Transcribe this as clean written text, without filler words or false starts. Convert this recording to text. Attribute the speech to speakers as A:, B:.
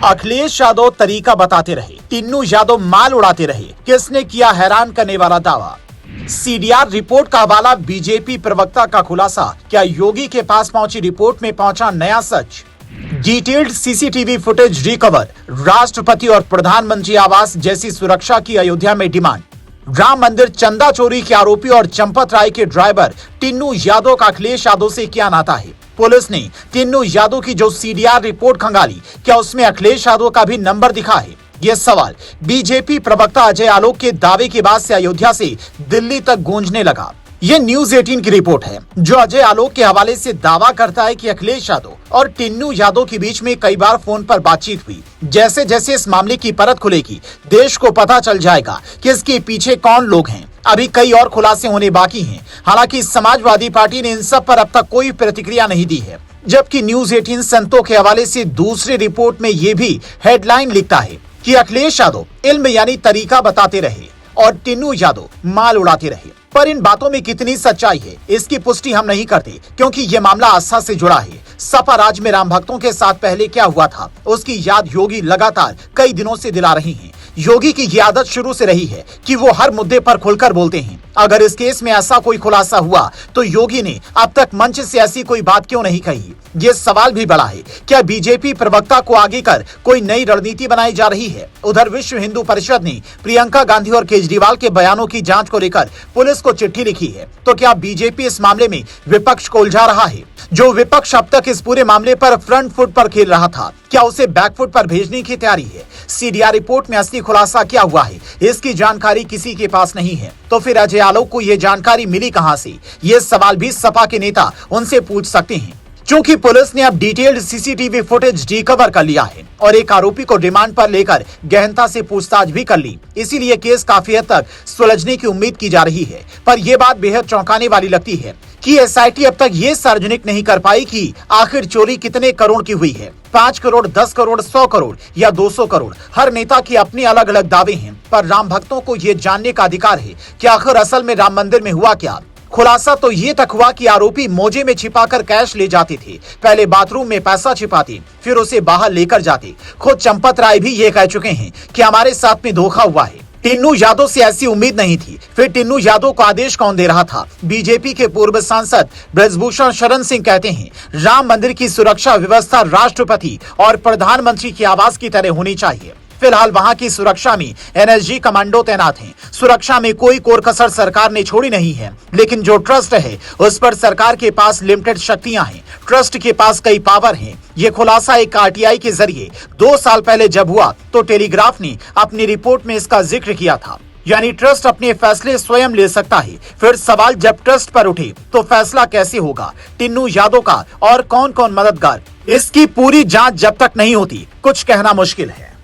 A: अखिलेश यादव तरीका बताते रहे, टिन्नू यादव माल उड़ाते रहे। किसने किया हैरान करने वाला दावा? सीडीआर रिपोर्ट का हवाला बीजेपी प्रवक्ता का खुलासा। क्या योगी के पास पहुंची रिपोर्ट में पहुंचा नया सच? Detailed CCTV footage recover. राष्ट्रपति और प्रधानमंत्री आवास जैसी सुरक्षा की अयोध्या में डिमांड। राम मंदिर चंदा चोरी के आरोपी और चंपत राय के ड्राइवर टिन्नू यादव का अखिलेश यादव से क्या नाता है? पुलिस ने टिन्नू यादव की जो सीडीआर रिपोर्ट खंगाली, क्या उसमें अखिलेश यादव का भी नंबर दिखा है? यह सवाल बीजेपी प्रवक्ता अजय आलोक के दावे के बाद से अयोध्या से दिल्ली तक गूंजने लगा। ये न्यूज 18 की रिपोर्ट है, जो अजय आलोक के हवाले से दावा करता है कि अखिलेश यादव और टिन्नू यादव के बीच में कई बार फोन पर बातचीत हुई। जैसे जैसे इस मामले की परत खुलेगी, देश को पता चल जाएगा कि इसके पीछे कौन लोग हैं। अभी कई और खुलासे होने बाकी हैं। हालांकि समाजवादी पार्टी ने इन सब पर अब तक कोई प्रतिक्रिया नहीं दी है, जबकि न्यूज 18 संतों के हवाले से दूसरी रिपोर्ट में ये भी हेडलाइन लिखता है कि अखिलेश यादव इल्म यानी तरीका बताते रहे और टिन्नू यादव माल उड़ाते रहे। पर इन बातों में कितनी सच्चाई है, इसकी पुष्टि हम नहीं करते, क्योंकि ये मामला आस्था से जुड़ा है। सपा राज में राम भक्तों के साथ पहले क्या हुआ था, उसकी याद योगी लगातार कई दिनों से दिला रही हैं। योगी की ये आदत शुरू से रही है कि वो हर मुद्दे पर खुलकर बोलते हैं। अगर इस केस में ऐसा कोई खुलासा हुआ तो योगी ने अब तक मंच से ऐसी कोई बात क्यों नहीं कही? ये सवाल भी बड़ा है, क्या बीजेपी प्रवक्ता को आगे कर कोई नई रणनीति बनाई जा रही है? उधर विश्व हिंदू परिषद ने प्रियंका गांधी और केजरीवाल के बयानों की जांच को लेकर पुलिस को चिट्ठी लिखी है। तो क्या बीजेपी इस मामले में विपक्ष को उलझा रहा है? जो विपक्ष अब तक इस पूरे मामले पर फ्रंट फुट पर खेल रहा था, क्या उसे बैक फुट पर भेजने की तैयारी है? सीडीआर रिपोर्ट में असली खुलासा क्या हुआ है, इसकी जानकारी किसी के पास नहीं है। तो फिर अजय आलोक को यह जानकारी मिली कहां से? ये सवाल भी सपा के नेता उनसे पूछ सकते हैं। क्योंकि पुलिस ने अब डिटेल्ड सीसीटीवी फुटेज रिकवर कर लिया है और एक आरोपी को रिमांड पर लेकर गहनता से पूछताछ भी कर ली, इसीलिए केस काफी हद तक सुलझने की उम्मीद की जा रही है। पर यह बात बेहद चौंकाने वाली लगती है कि एसआईटी अब तक ये सार्वजनिक नहीं कर पाई कि आखिर चोरी कितने करोड़ की हुई है। 5 करोड़, 10 करोड़, 100 करोड़ या 200 करोड़, हर नेता के अपने अलग अलग दावे हैं। पर राम भक्तों को ये जानने का अधिकार है कि आखिर असल में राम मंदिर में हुआ क्या। खुलासा तो ये तक हुआ कि आरोपी मोजे में छिपाकर कैश ले जाते थे। पहले बाथरूम में पैसा छिपाते, फिर उसे बाहर लेकर जाते। खुद चंपत राय भी ये कह चुके हैं कि हमारे साथ में धोखा हुआ है। टिन्नू यादव से ऐसी उम्मीद नहीं थी। फिर टिन्नू यादव को आदेश कौन दे रहा था? बीजेपी के पूर्व सांसद ब्रजभूषण शरण सिंह कहते हैं, राम मंदिर की सुरक्षा व्यवस्था राष्ट्रपति और प्रधानमंत्री के आवास की तरह होनी चाहिए। फिलहाल वहां की सुरक्षा में एनएसजी कमांडो तैनात हैं। सुरक्षा में कोई कोर कसर सरकार ने छोड़ी नहीं है, लेकिन जो ट्रस्ट है उस पर सरकार के पास लिमिटेड शक्तियां हैं। ट्रस्ट के पास कई पावर हैं। ये खुलासा एक आरटीआई के जरिए 2 साल पहले जब हुआ तो टेलीग्राफ ने अपनी रिपोर्ट में इसका जिक्र किया था। यानी ट्रस्ट अपने फैसले स्वयं ले सकता है। फिर सवाल जब ट्रस्ट पर उठे तो फैसला कैसे होगा? टिन्नू यादव का और कौन कौन मददगार, इसकी पूरी जांच जब तक नहीं होती कुछ कहना मुश्किल है।